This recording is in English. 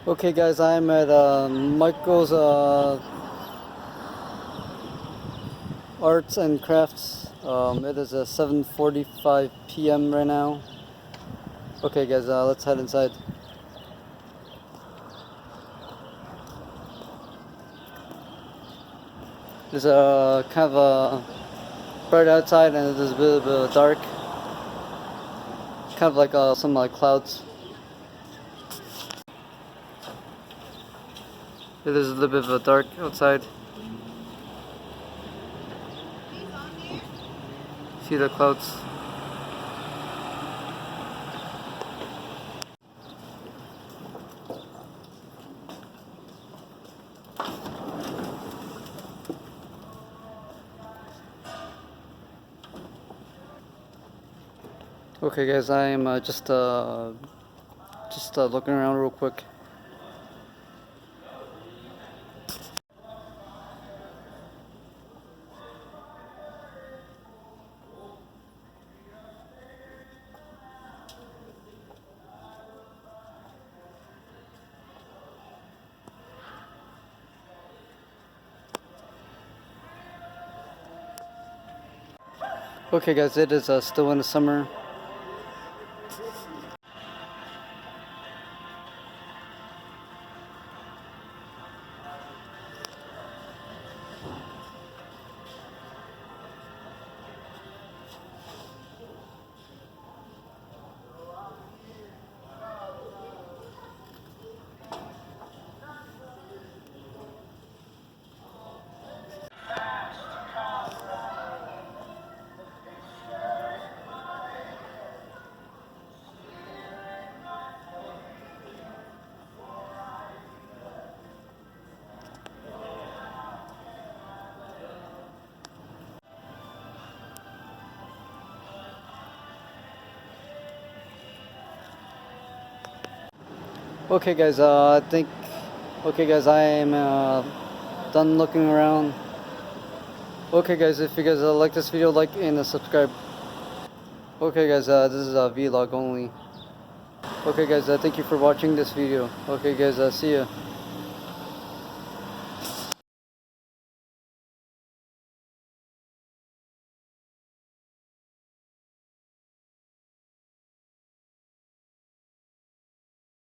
Okay guys, I'm at Michael's Arts and Crafts. It is 7:45 p.m. right now. Okay guys, let's head inside. It's kind of bright outside and it is a bit dark. Kind of like some clouds. It is a little bit dark outside. See the clouds? Okay guys, I am just looking around real quick. Okay guys, it is still in the summer. Okay guys, okay guys, I am done looking around. Okay guys, if you guys like this video, like and subscribe. Okay guys, this is a vlog only. Okay guys, thank you for watching this video. Okay guys, see ya.